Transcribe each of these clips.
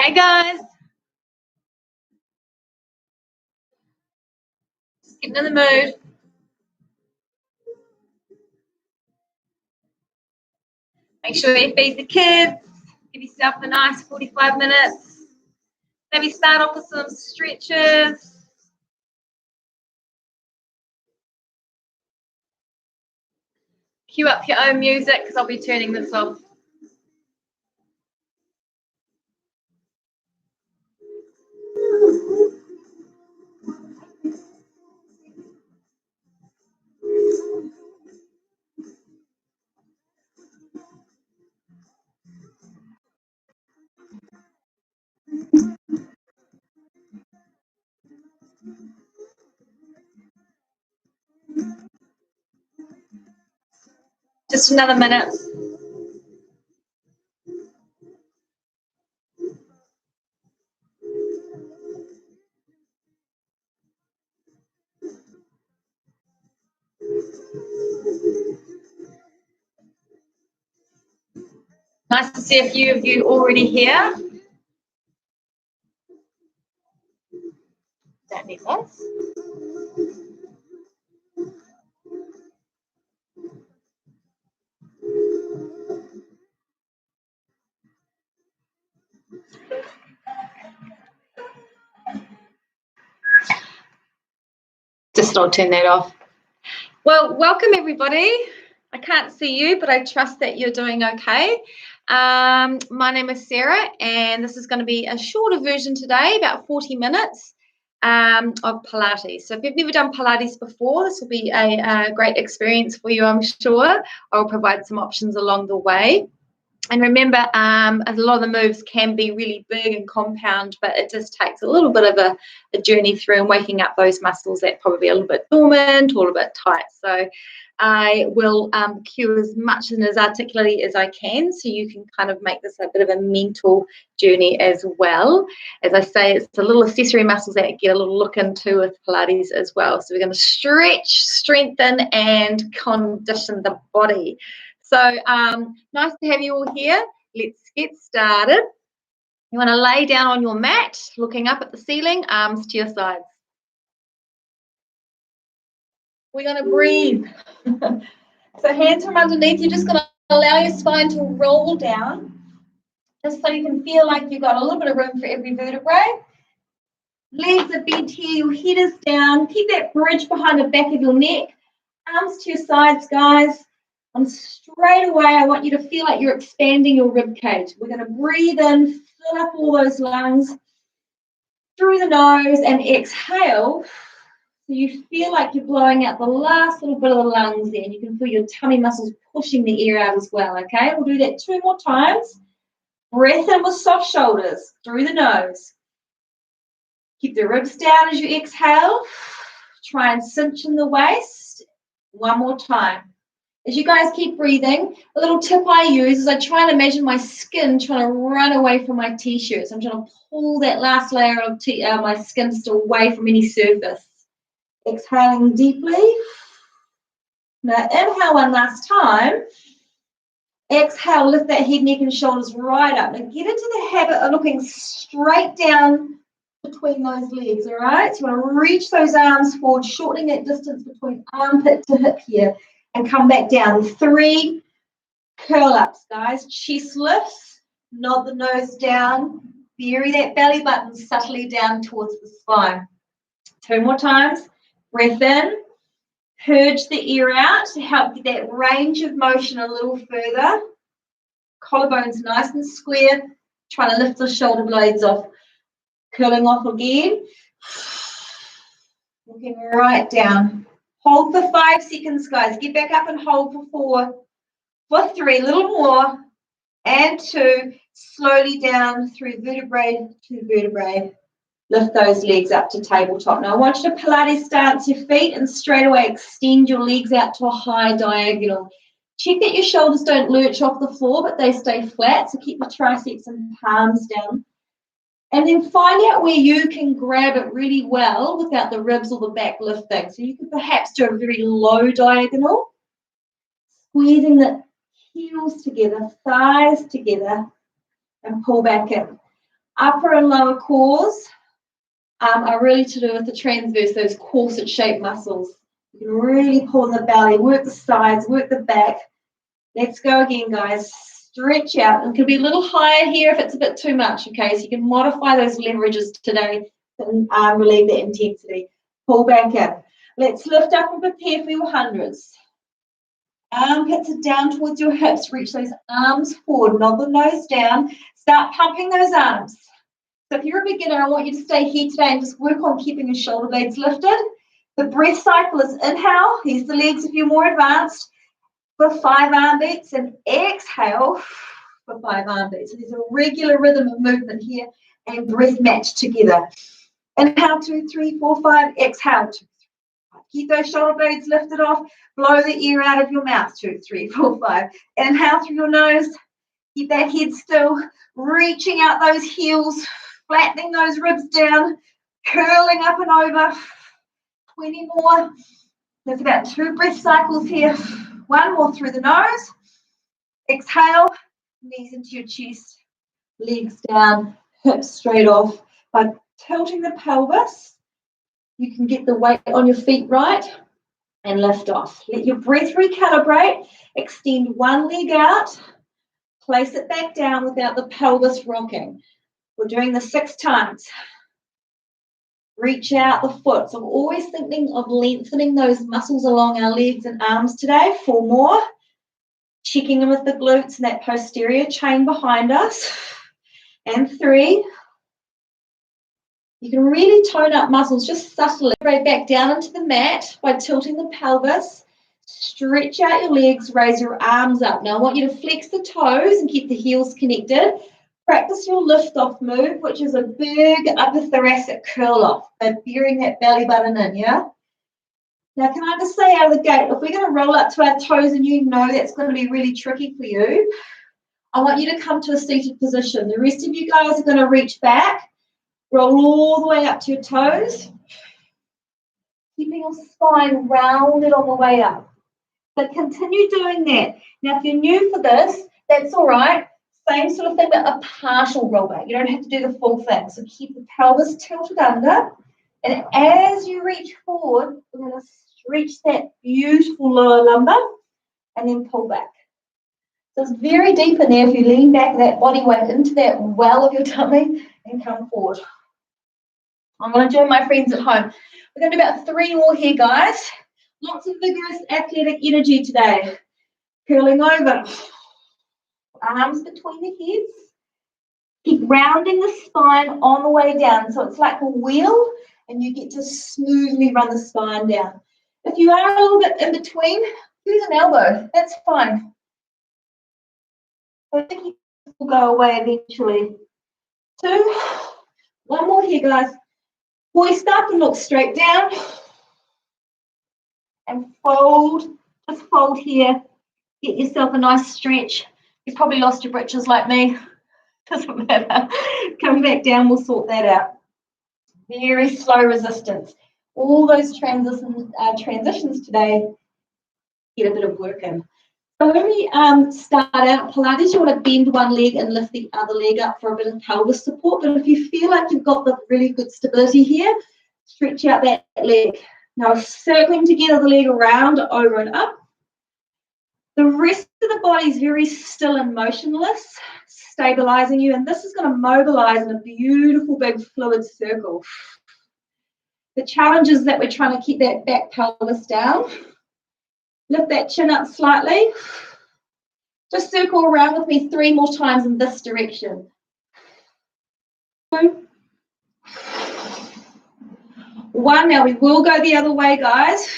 Hey guys, just getting in the mood. Make sure you feed the kids, give yourself a nice 45 minutes. Maybe start off with some stretches. Cue up your own music because I'll be turning this off. Just another minute. Nice to see a few of you already here. That makes sense. Just I'll turn that off. Well, welcome everybody. I can't see you, but I trust that you're doing okay. My name is Sarah, and this is going to be a shorter version today, about 40 minutes of Pilates. So if you've never done Pilates before, this will be a great experience for you, I'm sure. I'll provide some options along the way. And remember, a lot of the moves can be really big and compound, but it just takes a little bit of a journey through and waking up those muscles that probably a little bit dormant or a little bit tight. So I will cue as much and as articulately as I can, so you can kind of make this a bit of a mental journey as well. As I say, it's the little accessory muscles that get a little look into with Pilates as well. So we're going to stretch, strengthen, and condition the body. So nice to have you all here. Let's get started. You want to lay down on your mat, looking up at the ceiling, arms to your sides. We're going to breathe. So hands from underneath, you're just going to allow your spine to roll down, just so you can feel like you've got a little bit of room for every vertebrae. Legs are bent here, your head is down. Keep that bridge behind the back of your neck. Arms to your sides, guys. And straight away, I want you to feel like you're expanding your rib cage. We're going to breathe in, fill up all those lungs through the nose, and exhale. So you feel like you're blowing out the last little bit of the lungs there, and you can feel your tummy muscles pushing the air out as well, okay? We'll do that 2 more times. Breath in with soft shoulders through the nose. Keep the ribs down as you exhale. Try and cinch in the waist. 1 more time. As you guys keep breathing, a little tip I use is I try and imagine my skin trying to run away from my t-shirt. So I'm trying to pull that last layer of my skin just away from any surface. Exhaling deeply. Now inhale one last time. Exhale, lift that head, neck, and shoulders right up. Now get into the habit of looking straight down between those legs, all right? So you want to reach those arms forward, shortening that distance between armpit to hip here, and come back down. 3 curl-ups, guys. Chest lifts, nod the nose down, bury that belly button subtly down towards the spine. 2 more times. Breath in. Purge the air out to help get that range of motion a little further. Collarbones nice and square. Trying to lift the shoulder blades off. Curling off again. Looking right down. Hold for 5 seconds, guys. Get back up and hold for 4. For 3, a little more. And 2. Slowly down through vertebrae to vertebrae. Lift those legs up to tabletop. Now I want you to Pilates stance your feet and straight away extend your legs out to a high diagonal. Check that your shoulders don't lurch off the floor, but they stay flat. So keep your triceps and palms down. And then find out where you can grab it really well without the ribs or the back lifting. So you could perhaps do a very low diagonal, squeezing the heels together, thighs together, and pull back in. Upper and lower cores are really to do with the transverse, those corset-shaped muscles. You can really pull in the belly, work the sides, work the back. Let's go again, guys. Stretch out. And it can be a little higher here if it's a bit too much, okay? So you can modify those leverages today and relieve the intensity. Pull back in. Let's lift up and prepare for your hundreds. Armpits are down towards your hips. Reach those arms forward. Nod the nose down. Start pumping those arms. So if you're a beginner, I want you to stay here today and just work on keeping your shoulder blades lifted. The breath cycle is inhale. Here's the legs if you're more advanced for 5 arm beats, and exhale for 5 arm beats. So there's a regular rhythm of movement here and breath matched together. Inhale, 2, 3, 4, 5. Exhale, 2, 3, 4, 5. Keep those shoulder blades lifted off. Blow the air out of your mouth. 2, 3, 4, 5. Inhale through your nose. Keep that head still. Reaching out those heels. Flattening those ribs down, curling up and over. 20 more. There's about 2 breath cycles here. 1 more through the nose. Exhale, knees into your chest, legs down, hips straight off. By tilting the pelvis, you can get the weight on your feet right and lift off. Let your breath recalibrate. Extend one leg out. Place it back down without the pelvis rocking. We're doing this 6 times. Reach out the foot. So I'm always thinking of lengthening those muscles along our legs and arms today. 4 more. Checking in with the glutes and that posterior chain behind us. And 3. You can really tone up muscles just subtly. Right back down into the mat by tilting the pelvis. Stretch out your legs, raise your arms up. Now I want you to flex the toes and keep the heels connected. Practice your lift-off move, which is a big upper thoracic curl-off. So burying that belly button in, yeah? Now, can I just say out of the gate, if we're going to roll up to our toes and you know that's going to be really tricky for you, I want you to come to a seated position. The rest of you guys are going to reach back, roll all the way up to your toes, keeping your spine rounded on the way up. So continue doing that. Now, if you're new for this, that's all right. Same sort of thing, but a partial roll back. You don't have to do the full thing. So keep the pelvis tilted under. And as you reach forward, we're going to stretch that beautiful lower lumbar and then pull back. So it's very deep in there if you lean back that body weight into that well of your tummy and come forward. I'm going to join my friends at home. We're going to do about 3 more here, guys. Lots of vigorous athletic energy today. Curling over. Arms between the heads. Keep rounding the spine on the way down. So it's like a wheel and you get to smoothly run the spine down. If you are a little bit in between, use an elbow. That's fine. I think it will go away eventually. 2. 1 more here, guys. Hoist up and look straight down. And fold. Just fold here. Get yourself a nice stretch. You probably lost your britches like me. Doesn't matter. Come back down, we'll sort that out. Very slow resistance. All those transitions today, get a bit of work in. So when we start out Pilates, you want to bend one leg and lift the other leg up for a bit of pelvis support. But if you feel like you've got the really good stability here, stretch out that leg. Now circling together the leg around, over and up. The rest of the body is very still and motionless, stabilizing you. And this is going to mobilize in a beautiful big fluid circle. The challenge is that we're trying to keep that back pelvis down. Lift that chin up slightly. Just circle around with me 3 more times in this direction. 2, 1. Now we will go the other way, guys.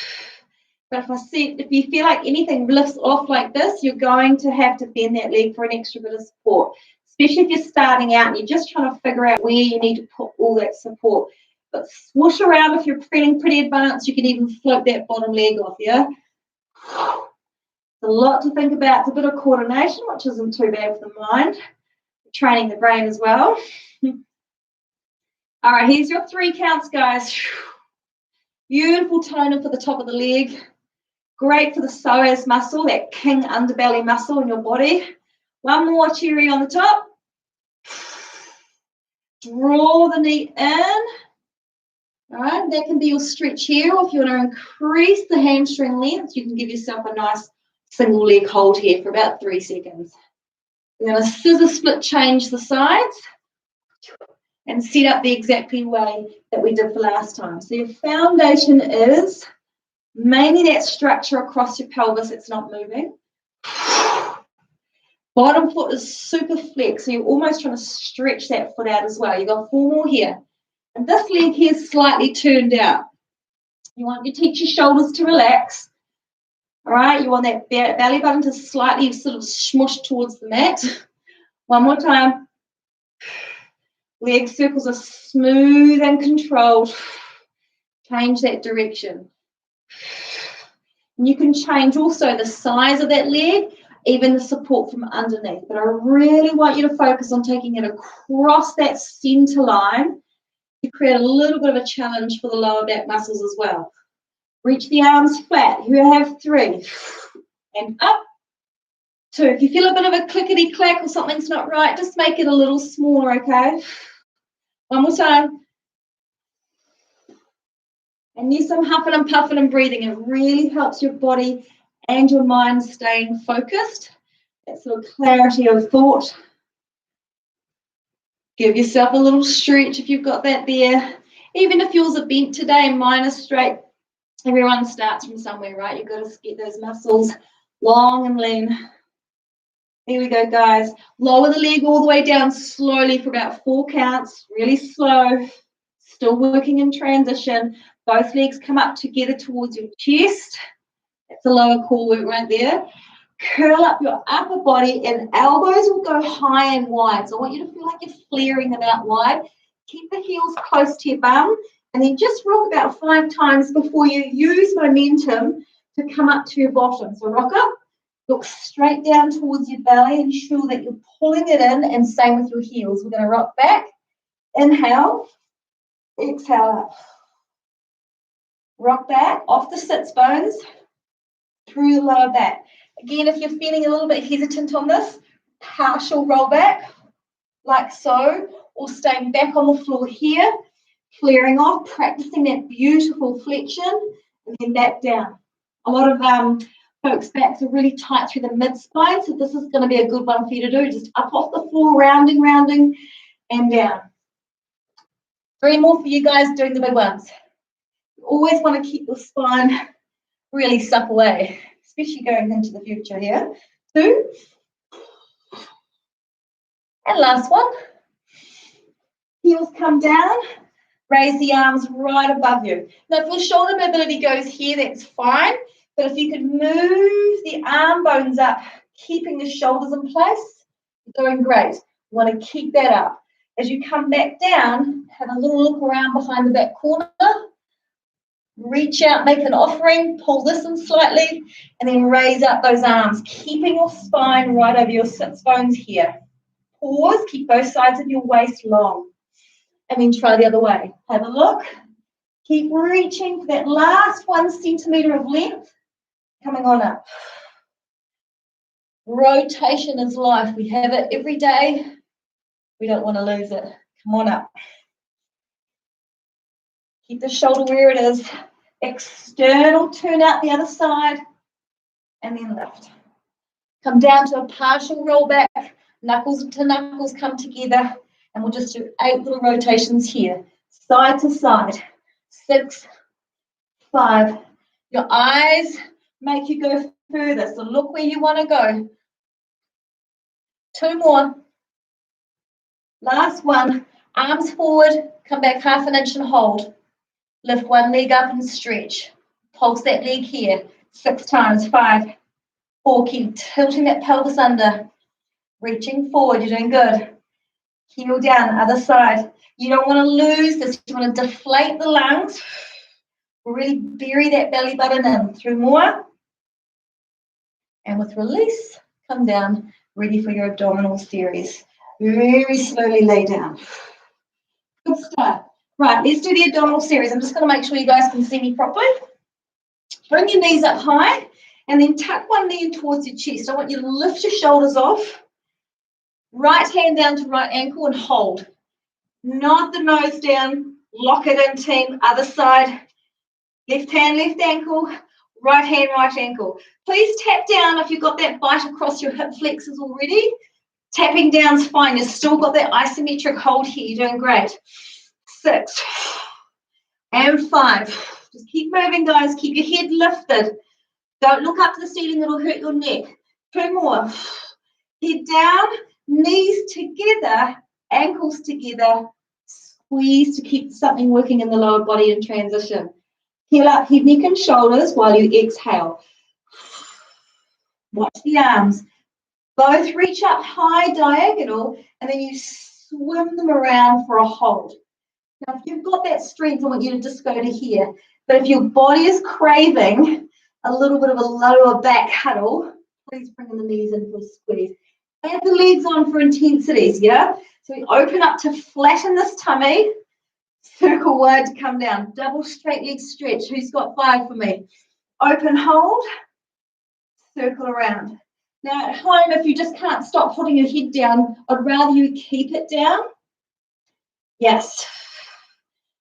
But if you feel like anything lifts off like this, you're going to have to bend that leg for an extra bit of support. Especially if you're starting out and you're just trying to figure out where you need to put all that support. But swoosh around if you're feeling pretty advanced. You can even float that bottom leg off, yeah? A lot to think about. It's a bit of coordination, which isn't too bad for the mind. Training the brain as well. All right, here's your 3 counts, guys. Beautiful toner for the top of the leg. Great for the psoas muscle, that king underbelly muscle in your body. 1 more cherry on the top. Draw the knee in. All right, that can be your stretch here. Or if you want to increase the hamstring length, you can give yourself a nice single leg hold here for about 3 seconds. We're going to scissor split change the sides and set up the exactly way that we did for last time. So your foundation is mainly that structure across your pelvis. It's not moving. Bottom foot is super flex, so you're almost trying to stretch that foot out as well. You've got 4 more here. And this leg here is slightly turned out. You want to teach your shoulders to relax. All right, you want that belly button to slightly sort of smush towards the mat. 1 more time. Leg circles are smooth and controlled. Change that direction. And you can change also the size of that leg, even the support from underneath. But I really want you to focus on taking it across that center line to create a little bit of a challenge for the lower back muscles as well. Reach the arms flat. Here I have 3. And up. 2. If you feel a bit of a clickety clack or something's not right, just make it a little smaller, okay? 1 more time. And use some huffing and puffing and breathing. It really helps your body and your mind staying focused. That sort of clarity of thought. Give yourself a little stretch if you've got that there. Even if yours are bent today and mine are straight, everyone starts from somewhere, right? You've got to get those muscles long and lean. Here we go, guys. Lower the leg all the way down slowly for about 4 counts. Really slow. Still working in transition. Both legs come up together towards your chest. That's a lower core work right there. Curl up your upper body and elbows will go high and wide. So I want you to feel like you're flaring them out wide. Keep the heels close to your bum and then just rock about 5 times before you use momentum to come up to your bottom. So rock up, look straight down towards your belly, ensure that you're pulling it in, and same with your heels. We're going to rock back, inhale, exhale up. Rock back off the sits bones through the lower back. Again, if you're feeling a little bit hesitant on this, partial roll back, like so, or staying back on the floor here, flaring off, practicing that beautiful flexion, and then back down. A lot of folks' backs are really tight through the mid-spine, so this is going to be a good one for you to do. Just up off the floor, rounding, and down. 3 more for you guys doing the big ones. You always want to keep your spine really supple, especially going into the future here. 2. And last one. Heels come down. Raise the arms right above you. Now, if your shoulder mobility goes here, that's fine. But if you could move the arm bones up, keeping the shoulders in place, you're doing great. You want to keep that up. As you come back down, have a little look around behind the back corner. Reach out, make an offering, pull this in slightly, and then raise up those arms, keeping your spine right over your sits bones here. Pause, keep both sides of your waist long, and then try the other way. Have a look. Keep reaching for that last 1 centimetre of length, coming on up. Rotation is life. We have it every day. We don't want to lose it. Come on up. Keep the shoulder where it is. External, turn out the other side, and then lift. Come down to a partial roll back. Knuckles to knuckles come together, and we'll just do 8 little rotations here. Side to side. 6, 5. Your eyes make you go further, so look where you want to go. 2 more. Last one. Arms forward, come back half an inch and hold. Lift one leg up and stretch. Pulse that leg here. 6 times. 5, 4. Keep tilting that pelvis under. Reaching forward. You're doing good. Heel down, other side. You don't want to lose this. You want to deflate the lungs. Really bury that belly button in. 3 more. And with release, come down. Ready for your abdominal series. Very slowly lay down. Good start. Right, let's do the abdominal series. I'm just going to make sure you guys can see me properly. Bring your knees up high and then tuck one knee in towards your chest. I want you to lift your shoulders off. Right hand down to right ankle and hold. Nod the nose down. Lock it in, team. Other side. Left hand, left ankle. Right hand, right ankle. Please tap down if you've got that bite across your hip flexors already. Tapping down is fine. You've still got that isometric hold here. You're doing great. 6 and 5. Just keep moving, guys. Keep your head lifted. Don't look up to the ceiling. It'll hurt your neck. 2 more. Head down, knees together, ankles together. Squeeze to keep something working in the lower body in transition. Heel up, head, neck, and shoulders while you exhale. Watch the arms. Both reach up high diagonal, and then you swim them around for a hold. Now, if you've got that strength, I want you to just go to here. But if your body is craving a little bit of a lower back huddle, please bring the knees in for a squeeze. Add the legs on for intensities, yeah? So we open up to flatten this tummy. Circle wide to come down. Double straight leg stretch. Who's got 5 for me? Open, hold. Circle around. Now at home, if you just can't stop putting your head down, I'd rather you keep it down. Yes.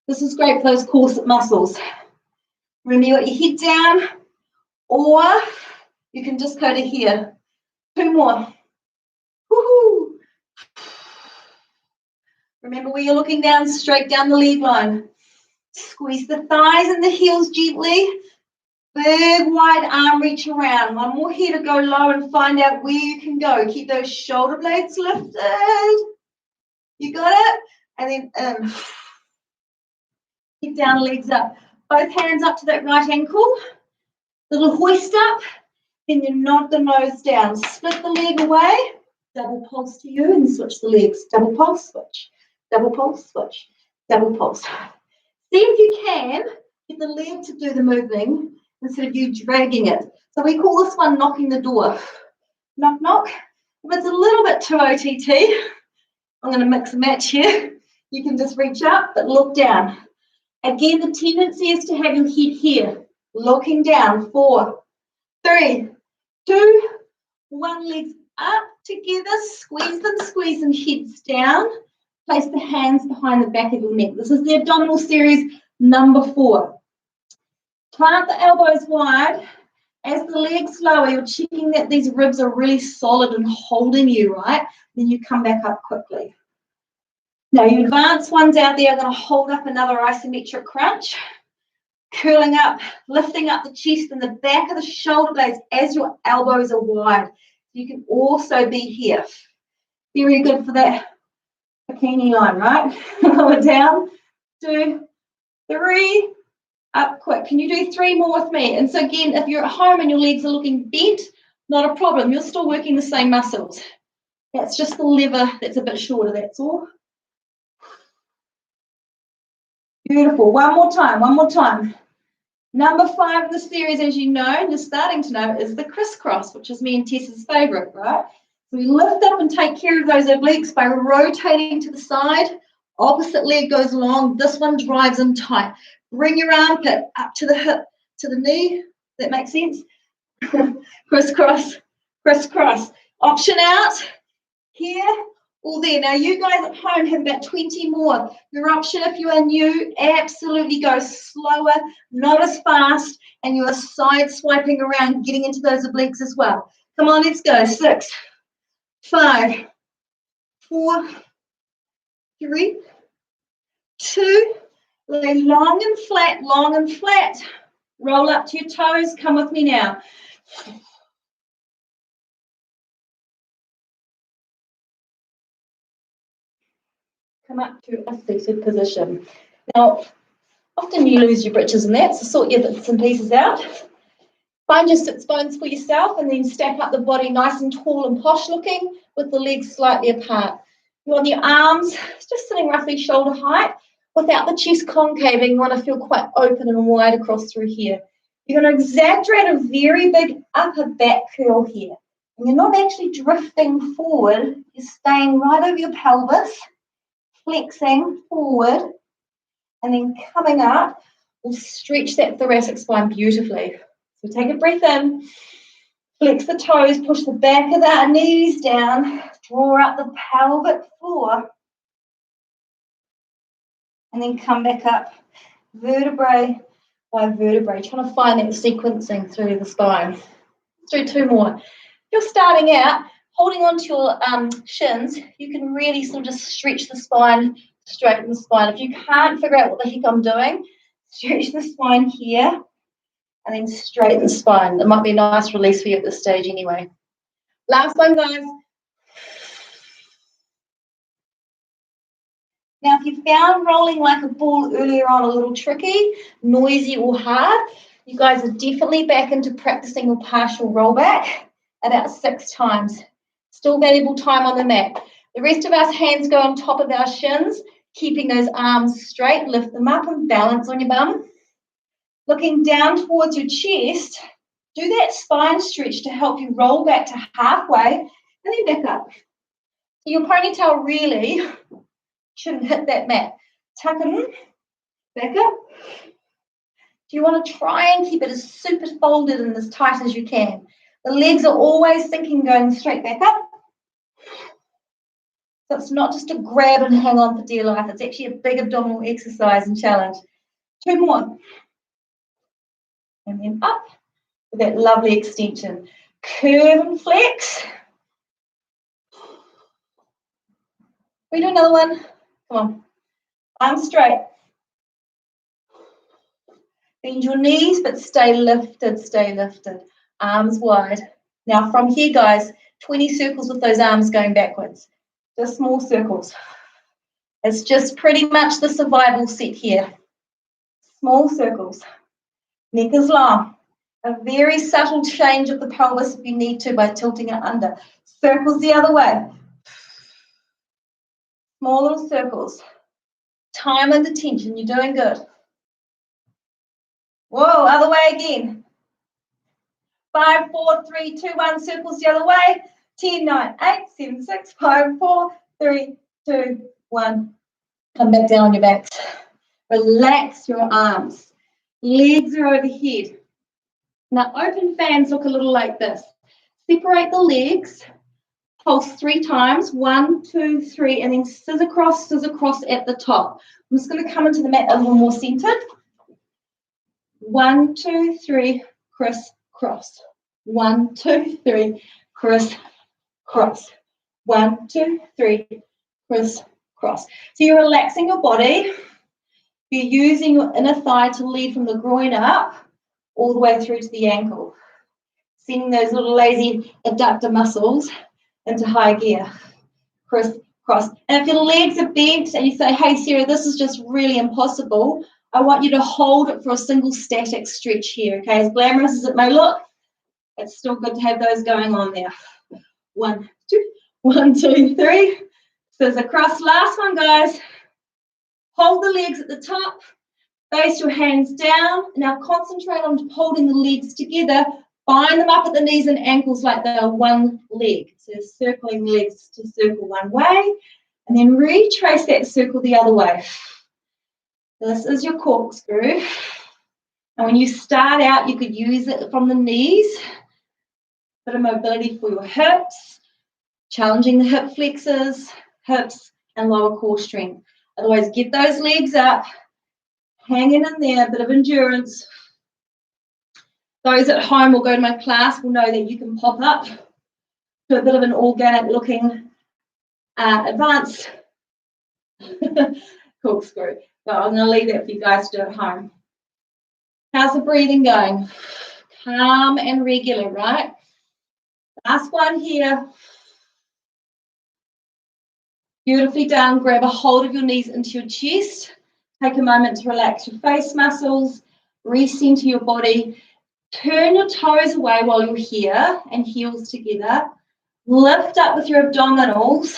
This is great for those corset muscles. Remember, you got your head down, or you can just go to here. 2 more. Woohoo! Remember where you're looking down, straight down the leg line. Squeeze the thighs and the heels gently. Big wide arm reach around. 1 more here to go low and find out where you can go. Keep those shoulder blades lifted. You got it? And then keep down, legs up. Both hands up to that right ankle. Little hoist up. Then you nod the nose down. Split the leg away. Double pulse to you and switch the legs. Double pulse, switch. Double pulse, switch. Double pulse. See if you can get the leg to do the moving instead of you dragging it. So we call this one knocking the door. Knock, knock. If it's a little bit too OTT, I'm going to mix and match here. You can just reach up, but look down. Again, the tendency is to have your head here, looking down. 4, 3, 2, 1. Legs up together. Squeeze them, heads down. Place the hands behind the back of your neck. This is the abdominal series number 4. Plant the elbows wide. As the legs lower, you're checking that these ribs are really solid and holding you, right? Then you come back up quickly. Now, you advanced ones out there are going to hold up another isometric crunch. Curling up, lifting up the chest and the back of the shoulder blades as your elbows are wide. You can also be here. Very good for that bikini line, right? Lower down. 2, 3, up quick. Can you do 3 more with me? And so again, if you're at home and your legs are looking bent, not a problem. You're still working the same muscles. That's just the lever that's a bit shorter, that's all. Beautiful. One more time. Number 5 of the series, as you know, and you're starting to know, is the crisscross, which is me and Tessa's favourite, right? So we lift up and take care of those obliques by rotating to the side. Opposite leg goes long. This one drives in tight. Bring your armpit up to the hip, to the knee. That makes sense? Crisscross, crisscross. Option out here or there. Now you guys at home have about 20 more. Your option if you are new, absolutely go slower, not as fast, and you are side swiping around, getting into those obliques as well. Come on, let's go. 6, 5, 4, 3, 2, lay long and flat, long and flat. Roll up to your toes. Come with me now. Come up to a seated position. Now, often you lose your britches in that, so sort your bits and pieces out. Find your sits bones for yourself and then stack up the body nice and tall and posh looking with the legs slightly apart. You want your arms just sitting roughly shoulder height without the chest concaving. You want to feel quite open and wide across through here. You're going to exaggerate a very big upper back curl here. And you're not actually drifting forward, you're staying right over your pelvis, flexing forward, and then coming up, we'll stretch that thoracic spine beautifully. So take a breath in, flex the toes, push the back of the knees down, draw up the pelvic floor, and then come back up, vertebrae by vertebrae, trying to find that sequencing through the spine. Let's do 2 more. If you're starting out, holding onto your shins, you can really sort of just stretch the spine, straighten the spine. If you can't figure out what the heck I'm doing, stretch the spine here and then straighten the spine. It might be a nice release for you at this stage anyway. Last one, guys. Now, if you found rolling like a ball earlier on a little tricky, noisy or hard, you guys are definitely back into practicing your partial rollback about 6 times. Still valuable time on the mat. The rest of us hands go on top of our shins, keeping those arms straight, lift them up and balance on your bum. Looking down towards your chest, do that spine stretch to help you roll back to halfway and then back up. So your ponytail really shouldn't hit that mat. Tuck it in, back up. Do you want to try and keep it as super folded and as tight as you can? The legs are always thinking going straight back up. So it's not just a grab and hang on for dear life. It's actually a big abdominal exercise and challenge. 2 more. And then up with that lovely extension. Curve and flex. We do another one. Come on. Arms straight. Bend your knees, but stay lifted, stay lifted. Arms wide. Now from here, guys, 20 circles with those arms going backwards. Just small circles. It's just pretty much the survival set here. Small circles. Neck is long. A very subtle change of the pelvis if you need to by tilting it under. Circles the other way. Small little circles. Time under tension. You're doing good. Whoa, other way again. 5, 4, 3, 2, 1. Circles the other way. 10, 9, 8, 7, 6, 5, 4, 3, 2, 1. Come back down on your backs. Relax your arms. Legs are overhead. Now, open fans look a little like this. Separate the legs. Pulse 3 times. 1, 2, 3, and then scissor cross at the top. I'm just going to come into the mat a little more centered. 1, 2, 3, criss, cross. 1, 2, 3, criss, cross. 1, 2, 3, criss, cross. So you're relaxing your body. You're using your inner thigh to lead from the groin up all the way through to the ankle. Sending those little lazy adductor muscles into high gear. Criss, cross. And if your legs are bent and you say, hey, Sarah, this is just really impossible, I want you to hold it for a single static stretch here, okay? As glamorous as it may look, it's still good to have those going on there. 1, 2, 1, 2, 3. Scissor cross. Last one, guys. Hold the legs at the top. Face your hands down. Now concentrate on holding the legs together. Bind them up at the knees and ankles like they are one leg. So circling legs to circle one way. And then retrace that circle the other way. This is your corkscrew. And when you start out, you could use it from the knees Bit of mobility for your hips, challenging the hip flexors, hips, and lower core strength. Otherwise, get those legs up, hanging in there, a bit of endurance. Those at home will go to my class will know that you can pop up to a bit of an organic looking advanced corkscrew. So I'm going to leave that for you guys to do at home. How's the breathing going? Calm and regular, right? Last one here. Beautifully down, grab a hold of your knees into your chest. Take a moment to relax your face muscles, recenter your body. Turn your toes away while you're here and heels together. Lift up with your abdominals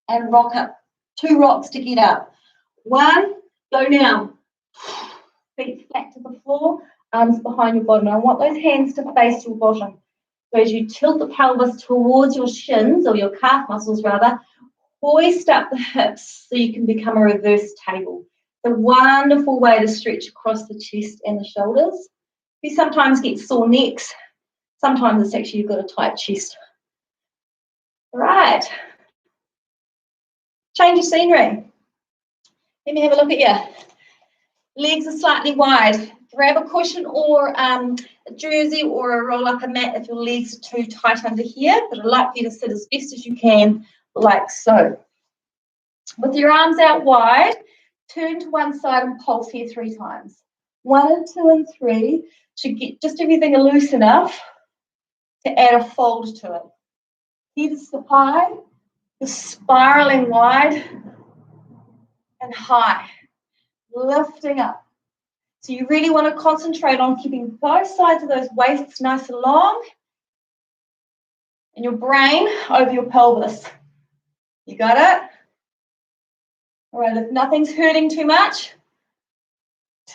and rock up. 2 rocks to get up. 1, go now. Feet flat to the floor, arms behind your bottom. I want those hands to face your bottom. So as you tilt the pelvis towards your shins, or your calf muscles rather, hoist up the hips so you can become a reverse table. It's a wonderful way to stretch across the chest and the shoulders. You sometimes get sore necks. Sometimes it's actually you've got a tight chest. All right. Change of scenery. Let me have a look at you. Legs are slightly wide. Grab a cushion or a jersey or a roll-up mat if your legs are too tight under here, but I'd like you to sit as best as you can, like so. With your arms out wide, turn to one side and pulse here 3 times. 1 and 2 and 3 should get just everything loose enough to add a fold to it. Head is high, you're spiraling wide and high, lifting up. So you really want to concentrate on keeping both sides of those waists nice and long and your brain over your pelvis. You got it? All right, if nothing's hurting too much,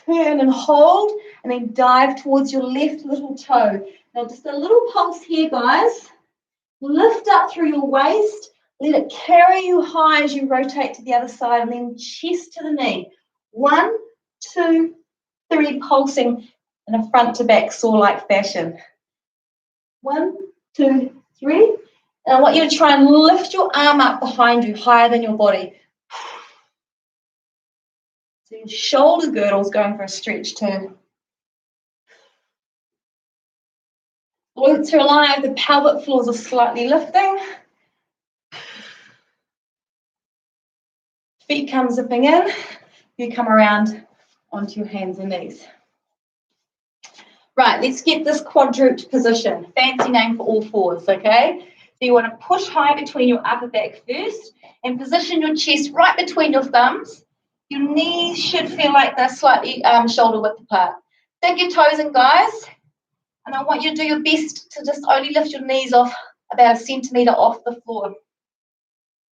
turn and hold and then dive towards your left little toe. Now just a little pulse here, guys. Lift up through your waist. Let it carry you high as you rotate to the other side and then chest to the knee. 1, 2, 3, pulsing in a front to back saw-like fashion. 1, 2, 3. And I want you to try and lift your arm up behind you, higher than your body. So your shoulder girdle's going for a stretch too. Glutes are alive, the pelvic floors are slightly lifting. Feet come zipping in. You come around onto your hands and knees. Right, let's get this quadruped position. Fancy name for all fours, okay? So you want to push high between your upper back first and position your chest right between your thumbs. Your knees should feel like they're slightly shoulder width apart. Dig your toes in, guys. And I want you to do your best to just only lift your knees off about 1 centimetre off the floor.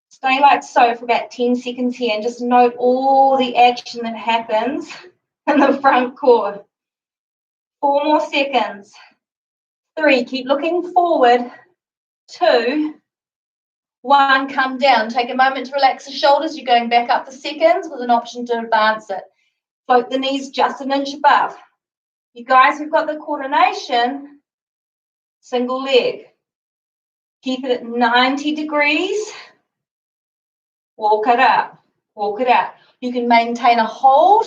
Stay like so for about 10 seconds here and just note all the action that happens in the front core. 4 more seconds. 3, keep looking forward. 2, 1, come down. Take a moment to relax the shoulders. You're going back up for seconds with an option to advance it. Float the knees just an inch above. You guys who've got the coordination, single leg. Keep it at 90 degrees. Walk it up. Walk it out. You can maintain a hold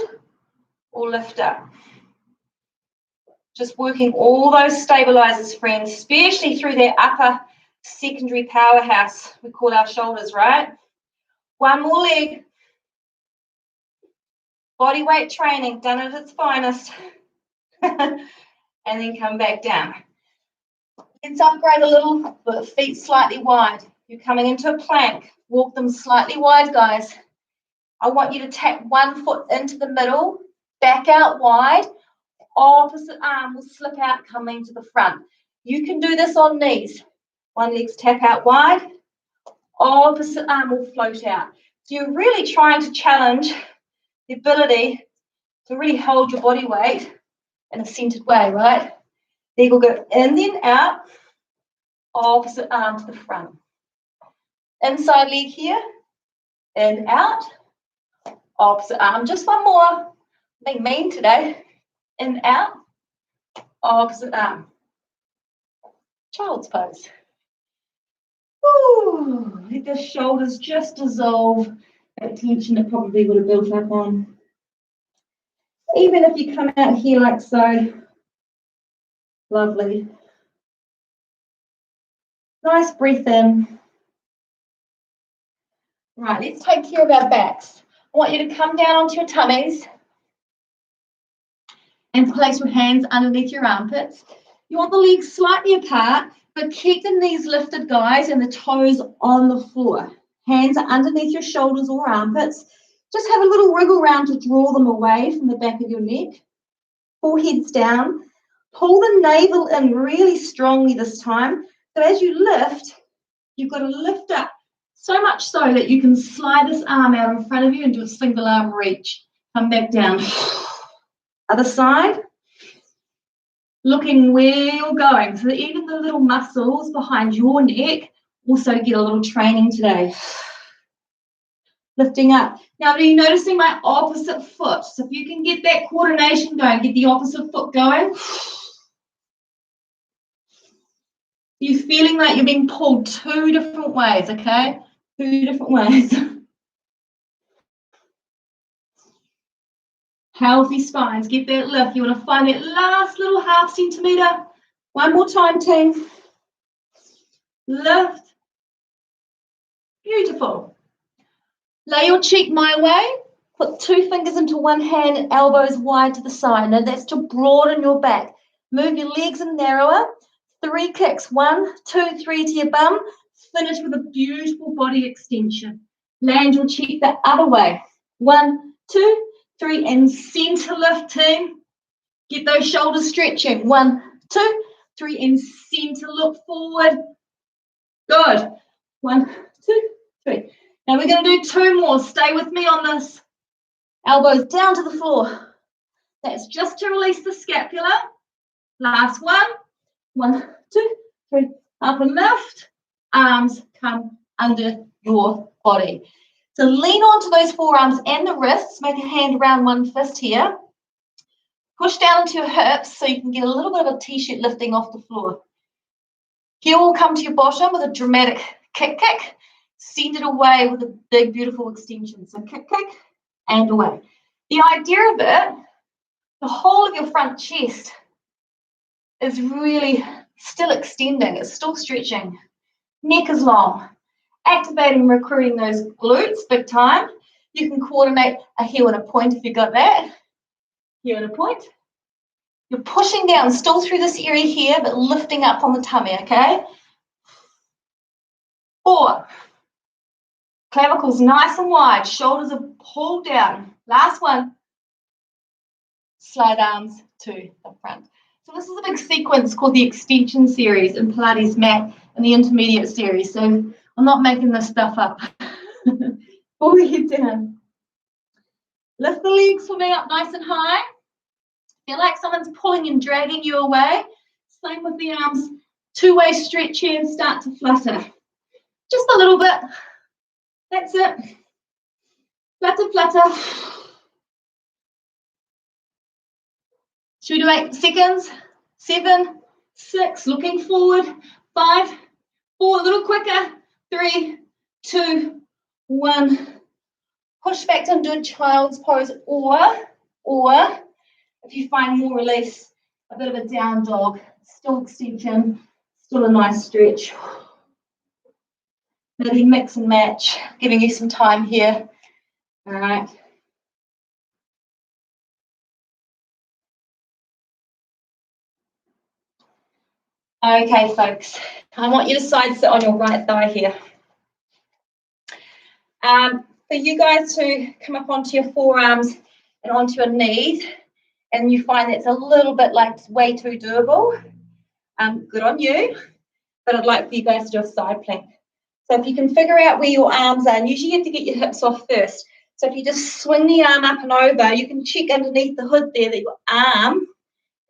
or lift up. Just working all those stabilizers, friends, especially through their upper secondary powerhouse. We call our shoulders, right? 1 more leg. Body weight training, done at its finest. And then come back down. Let's upgrade a little, but feet slightly wide. You're coming into a plank. Walk them slightly wide, guys. I want you to tap 1 foot into the middle, back out wide. Opposite arm will slip out coming to the front. You can do this on knees. 1 leg's tap out wide. Opposite arm will float out. So you're really trying to challenge the ability to really hold your body weight in a centered way, right? Leg will go in, then out. Opposite arm to the front. Inside leg here. In, out. Opposite arm. Just 1 more. Being mean today. In, out. Opposite arm. child's pose. Ooh, let the shoulders just dissolve that tension that probably would have built up on. Even if you come out here like so. Lovely. Nice breath in. Right, let's take care of our backs. I want you to come down onto your tummies and place your hands underneath your armpits. You want the legs slightly apart, but keep the knees lifted, guys, and the toes on the floor. Hands are underneath your shoulders or armpits. Just have a little wriggle around to draw them away from the back of your neck. Forehead's down. Pull the navel in really strongly this time. So as you lift, you've got to lift up so much so that you can slide this arm out in front of you and do a single arm reach. Come back down. Other side. Looking where you're going. So that even the little muscles behind your neck also get a little training today. Lifting up. Now, are you noticing my opposite foot? So if you can get that coordination going, get the opposite foot going. You're feeling like you're being pulled 2 different ways, okay? 2 different ways. Healthy spines. Get that lift. You want to find that last little half centimetre. One more time, team. Lift. Beautiful. Lay your cheek my way. Put 2 fingers into one hand, elbows wide to the side. Now that's to broaden your back. Move your legs in narrower. 3 kicks. 1, 2, 3 to your bum. Finish with a beautiful body extension. Land your cheek the other way. 1, 2, 3, and center lift, team. Get those shoulders stretching. 1, 2, 3, and center. Look forward. Good. 1, 2, 3. Now we're going to do 2 more. Stay with me on this. Elbows down to the floor. That's just to release the scapula. Last one. 1, 2, 3. Up and lift. Arms come under your body. So lean onto those forearms and the wrists. Make a hand around one fist here. Push down into your hips so you can get a little bit of a t-shirt lifting off the floor. Heel will come to your bottom with a dramatic kick, kick. Send it away with a big, beautiful extension. So kick, kick, and away. The idea of it, the whole of your front chest is really still extending. It's still stretching. Neck is long. Activating, recruiting those glutes big time. You can coordinate a heel and a point if you got that. Heel and a point. You're pushing down still through this area here, but lifting up on the tummy, okay? 4. Clavicles nice and wide. Shoulders are pulled down. Last one. Slide arms to the front. So this is a big sequence called the extension series in Pilates Mat and the intermediate series. So I'm not making this stuff up. Pull your head down. Lift the legs for me up nice and high. Feel like someone's pulling and dragging you away. Same with the arms. 2-way stretch here and start to flutter. Just a little bit. That's it. Flutter, flutter. Should we do 8 seconds? 7, 6, looking forward. 5, 4, a little quicker. 3, 2, 1. Push back down to a child's pose, or if you find more release, a bit of a down dog. Still extension, still a nice stretch. Maybe mix and match, giving you some time here. All right. Okay, folks, I want you to side sit on your right thigh here. For you guys to come up onto your forearms and onto your knees, and you find that's a little bit like way too doable, good on you, but I'd like for you guys to do a side plank. So if you can figure out where your arms are, and usually you have to get your hips off first. So if you just swing the arm up and over, you can check underneath the hood there that your arm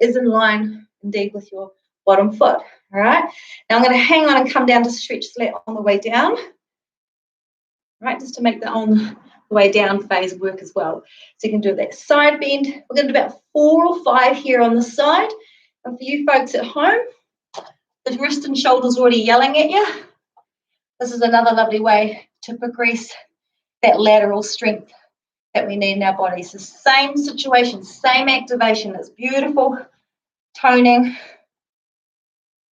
is in line indeed with your bottom foot, all right? Now I'm going to hang on and come down to stretch slat on the way down, all right, just to make the on the way down phase work as well. So you can do that side bend. We're going to do about 4 or 5 here on the side. And for you folks at home, The wrist and shoulders already yelling at you. This is another lovely way to progress that lateral strength that we need in our bodies. The same situation, same activation. It's beautiful toning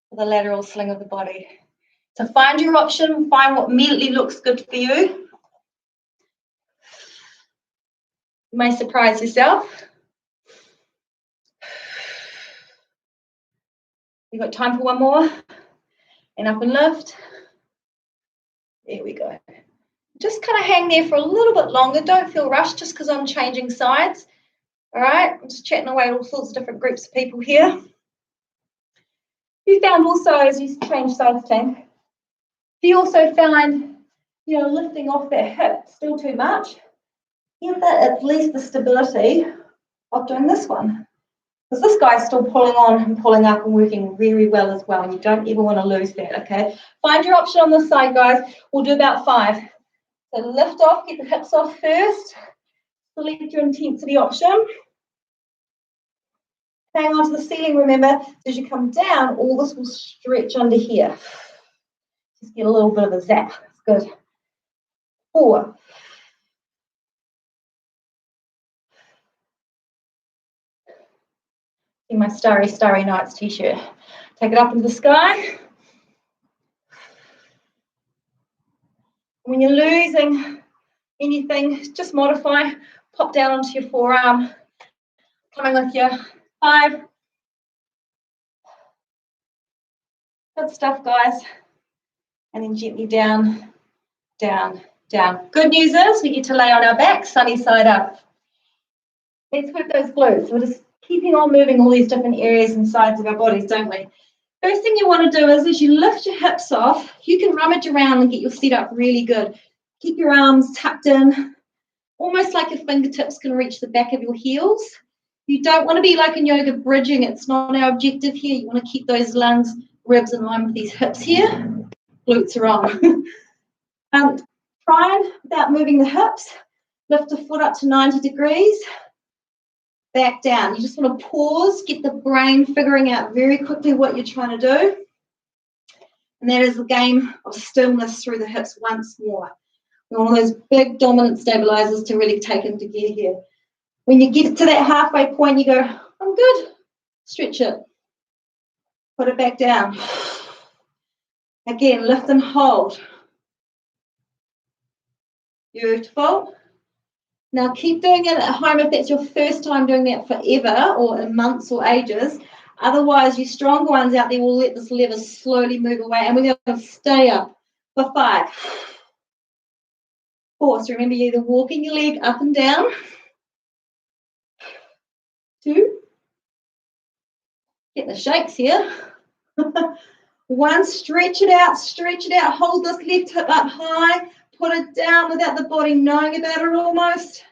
for the lateral sling of the body. So find your option, find what immediately looks good for you. You may surprise yourself. You've got time for one more. And up and lift. There we go. Just kind of hang there for a little bit longer. Don't feel rushed just because I'm changing sides. All right, I'm just chatting away all sorts of different groups of people here. You found also, as you change sides, Tank, if you also find, lifting off that hip still too much, give that at least the stability of doing this one. Because this guy's still pulling on and pulling up and working very well as well, and you don't ever want to lose that, okay? Find your option on this side, guys. We'll do about 5. So lift off, get the hips off first. Select your intensity option. Hang on to the ceiling, remember, as you come down, all this will stretch under here. Just get a little bit of a zap. It's good. 4. In my Starry, Starry Nights t-shirt. Take it up into the sky. When you're losing anything, just modify. Pop down onto your forearm. Coming with your 5. Good stuff, guys. And then gently down, down, down. Good news is we get to lay on our back, sunny side up. Let's work those glutes. We're just keeping on moving all these different areas and sides of our bodies, don't we? First thing you want to do is, as you lift your hips off, you can rummage around and get your seat up really good. Keep your arms tucked in, almost like your fingertips can reach the back of your heels. You don't want to be like in yoga bridging. It's not our objective here. You want to keep those lungs, ribs in line with these hips here. Glutes are on. Try and, without moving the hips, lift a foot up to 90 degrees. Back down. You just want to pause, get the brain figuring out very quickly what you're trying to do. And that is a game of stillness through the hips once more. One of those big dominant stabilizers to really take into gear here. When you get to that halfway point, you go, I'm good. Stretch it. Put it back down. Again, lift and hold. Beautiful. Now keep doing it at home if that's your first time doing that forever or in months or ages. Otherwise, you stronger ones out there will let this lever slowly move away, and we're going to stay up for 5. 4. So remember, you're either walking your leg up and down. 2. Get the shakes here. 1. Stretch it out, hold this left hip up high. Put it down without the body knowing about it almost.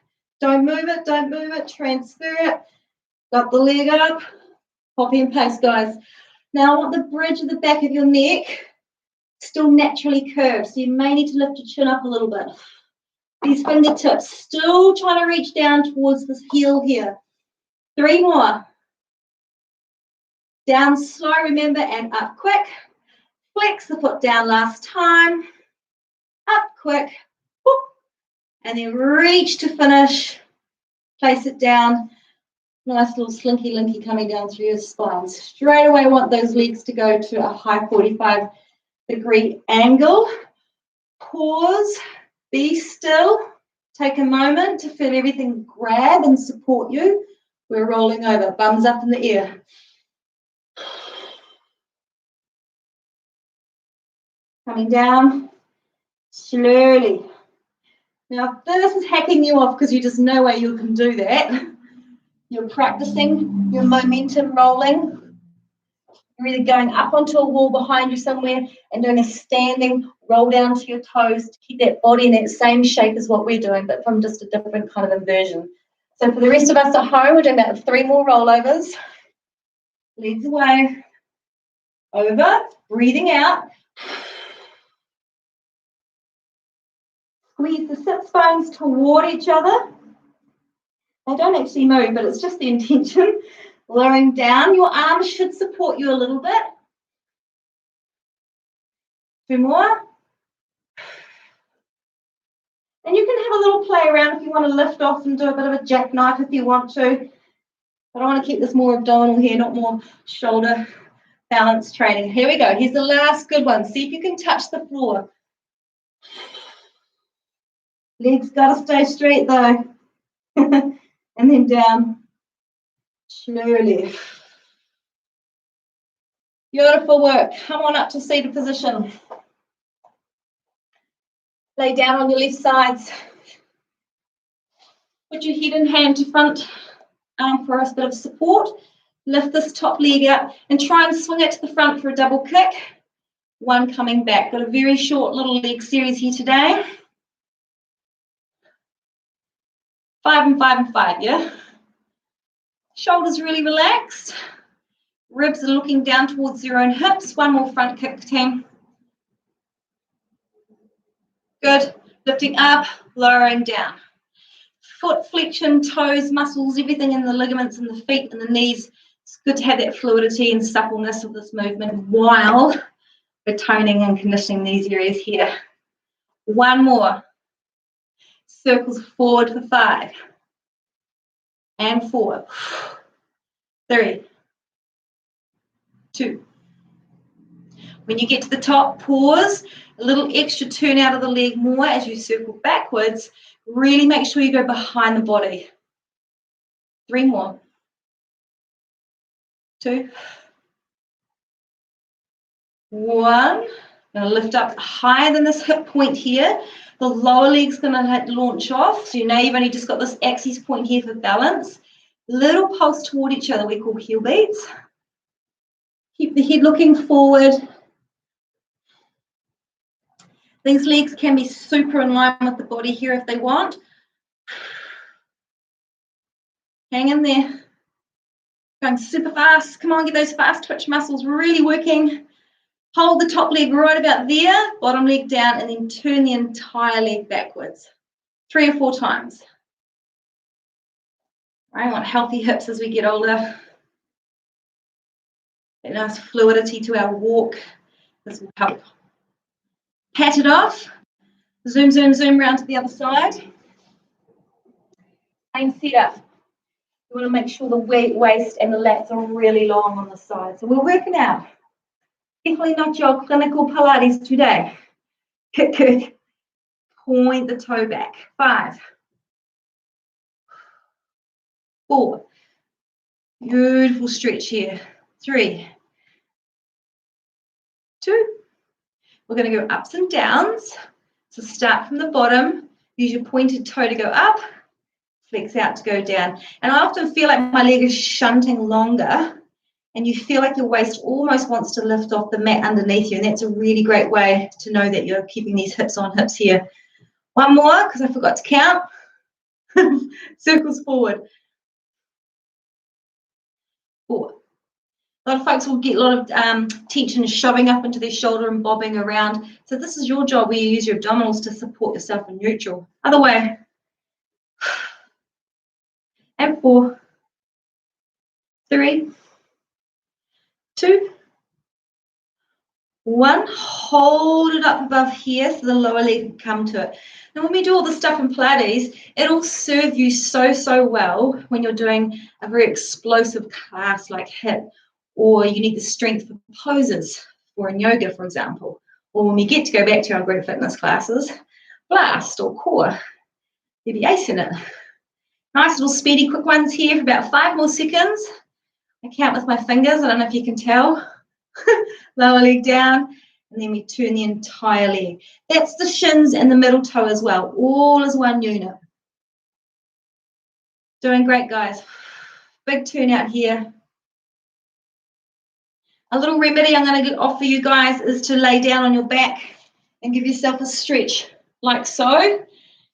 Don't move it, transfer it. Got the leg up. Copy and paste, guys. Now I want the bridge of the back of your neck still naturally curved, so you may need to lift your chin up a little bit. These fingertips still trying to reach down towards this heel here. 3 more. Down slow, remember, and up quick. Flex the foot down last time. Up quick, whoop, and then reach to finish. Place it down. Nice little slinky linky coming down through your spine. Straight away, want those legs to go to a high 45-degree angle. Pause, be still. Take a moment to feel everything grab and support you. We're rolling over, bums up in the air. Coming down. Slowly. Now, this is hacking you off because you just know way you can do that. You're practicing your momentum rolling. You're either going up onto a wall behind you somewhere and doing a standing roll down to your toes to keep that body in that same shape as what we're doing, but from just a different kind of inversion. So for the rest of us at home, we're doing about 3 more rollovers. Legs away. Over. Breathing out. Squeeze the sit bones toward each other. They don't actually move, but it's just the intention. Lowering down. Your arms should support you a little bit. 2 more. And you can have a little play around if you want to lift off and do a bit of a jackknife if you want to. But I want to keep this more abdominal here, not more shoulder balance training. Here we go. Here's the last good one. See if you can touch the floor. Legs got to stay straight though. And then down slowly. Beautiful work. Come on up to seated position. Lay down on your left sides. Put your head and hand to front for a bit of support. Lift this top leg up and try and swing it to the front for a double kick. One coming back. Got a very short little leg series here today. 5 and 5 and 5, yeah? Shoulders really relaxed. Ribs are looking down towards your own hips. One more front kick, team. Good. Lifting up, lowering down. Foot flexion, toes, muscles, everything in the ligaments in the feet and the knees. It's good to have that fluidity and suppleness of this movement while we're toning and conditioning these areas here. One more. Circles forward for 5. And 4. 3. 2. When you get to the top, pause. A little extra turn out of the leg more as you circle backwards. Really make sure you go behind the body. 3 more. 2. 1. Going to lift up higher than this hip point here. The lower leg's going to launch off. So you know you've only just got this axis point here for balance. Little pulse toward each other we call heel beats. Keep the head looking forward. These legs can be super in line with the body here if they want. Hang in there. Going super fast. Come on, get those fast twitch muscles really working. Hold the top leg right about there, bottom leg down, and then turn the entire leg backwards. 3 or 4 times. I want healthy hips as we get older. A nice fluidity to our walk. This will help. Pat it off. Zoom, zoom, zoom round to the other side. Same setup. You want to make sure the waist and the lats are really long on the side. So we're working out. Definitely not your clinical Pilates today. Kick, kick. Point the toe back. 5. 4. Beautiful stretch here. 3. 2. We're going to go ups and downs. So start from the bottom. Use your pointed toe to go up. Flex out to go down. And I often feel like my leg is shunting longer. And you feel like your waist almost wants to lift off the mat underneath you. And that's a really great way to know that you're keeping these hips on hips here. One more, because I forgot to count. Circles forward. 4. A lot of folks will get a lot of tension shoving up into their shoulder and bobbing around. So this is your job where you use your abdominals to support yourself in neutral. Other way. And 4. 3. 2. 1. Hold it up above here so the lower leg can come to it. Now when we do all the stuff in Pilates, it'll serve you so, so well when you're doing a very explosive class like HIIT, or you need the strength for poses, or in yoga, for example, or when we get to go back to our group fitness classes, blast or core, you'll be acing it. Nice little speedy quick ones here for about 5 more seconds. I count with my fingers. I don't know if you can tell. Lower leg down, and then we turn the entire leg. That's the shins and the middle toe as well, all as one unit. Doing great, guys. Big turnout here. A little remedy I'm going to offer you guys is to lay down on your back and give yourself a stretch like so.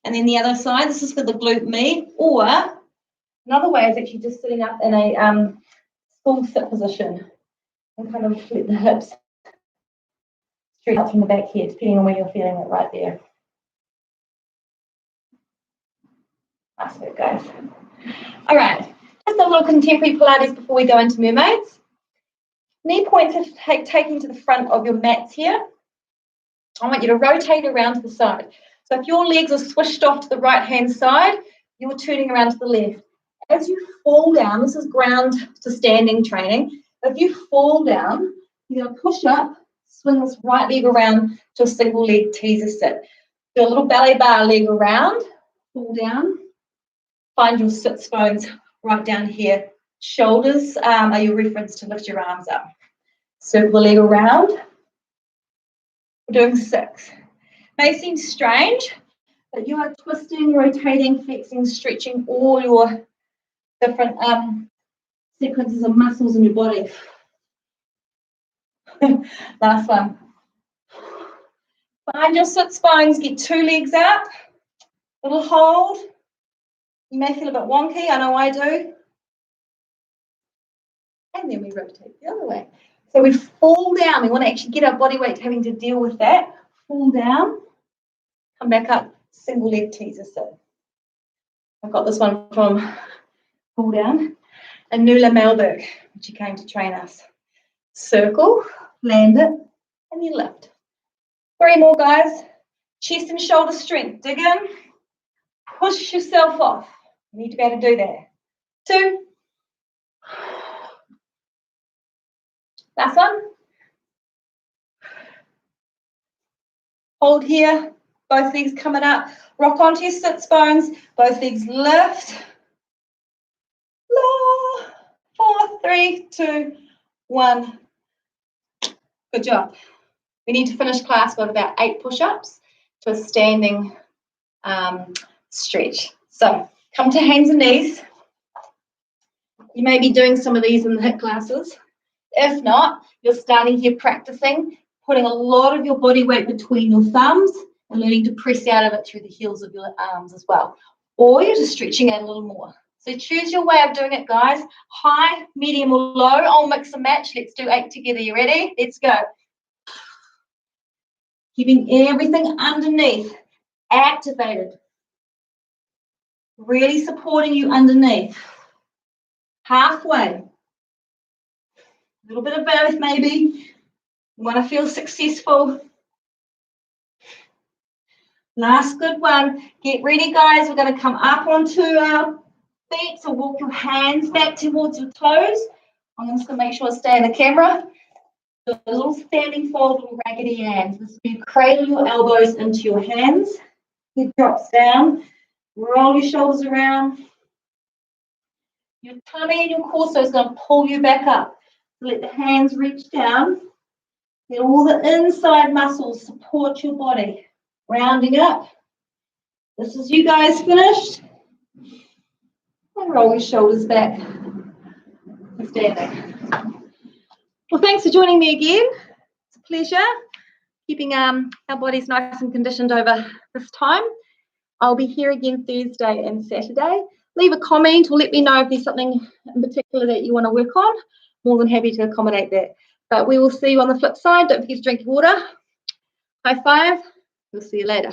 And then the other side, this is for the glute med, or another way is actually just sitting up in a full sit position and kind of let the hips straight out from the back here, depending on where you're feeling it right there. Nice work, guys. All right, just a little contemporary Pilates before we go into mermaids. Knee points are taken to the front of your mats here. I want you to rotate around to the side. So if your legs are swished off to the right-hand side, you're turning around to the left. As you fall down, this is ground to standing training. If you fall down, you're going to push up, swing this right leg around to a single leg teaser sit. Do a little ballet bar leg around, fall down. Find your sit bones right down here. Shoulders are your reference to lift your arms up. Circle the leg around. We're doing 6. May seem strange, but you are twisting, rotating, flexing, stretching all your different sequences of muscles in your body. Last one. Find your sit bones, get 2 legs up, little hold. You may feel a bit wonky, I know I do. And then we rotate the other way. So we fall down. We want to actually get our body weight having to deal with that. Fall down, come back up, single leg teaser sit. I've got this one from fall down, and Nuala Melberg, when she came to train us. Circle, land it, and you lift. 3 more, guys. Chest and shoulder strength. Dig in, push yourself off. You need to be able to do that. 2. Last one. Hold here, both legs coming up. Rock onto your sits bones, both legs lift. 4, 3, 2, 1. Good job. We need to finish class with about 8 push-ups to a standing stretch. So come to hands and knees. You may be doing some of these in the HIIT classes. If not, you're starting here practicing, putting a lot of your body weight between your thumbs and learning to press out of it through the heels of your arms as well. Or you're just stretching out a little more. So choose your way of doing it, guys. High, medium, or low. I'll mix and match. Let's do 8 together. You ready? Let's go. Keeping everything underneath activated. Really supporting you underneath. Halfway. A little bit of both, maybe. You want to feel successful. Last good one. Get ready, guys. We're going to come up onto our feet. So walk your hands back towards your toes. I'm just going to make sure I stay in the camera. Do a little standing fold, little raggedy hands. This is where you cradle your elbows into your hands. Head drops down. Roll your shoulders around. Your tummy and your torso is going to pull you back up. Let the hands reach down. Let all the inside muscles support your body. Rounding up. This is you guys finished. And roll your shoulders back. Standing. Well, thanks for joining me again. It's a pleasure keeping our bodies nice and conditioned over this time. I'll be here again Thursday and Saturday. Leave a comment or let me know if there's something in particular that you want to work on. More than happy to accommodate that. But we will see you on the flip side. Don't forget to drink your water. High five. We'll see you later.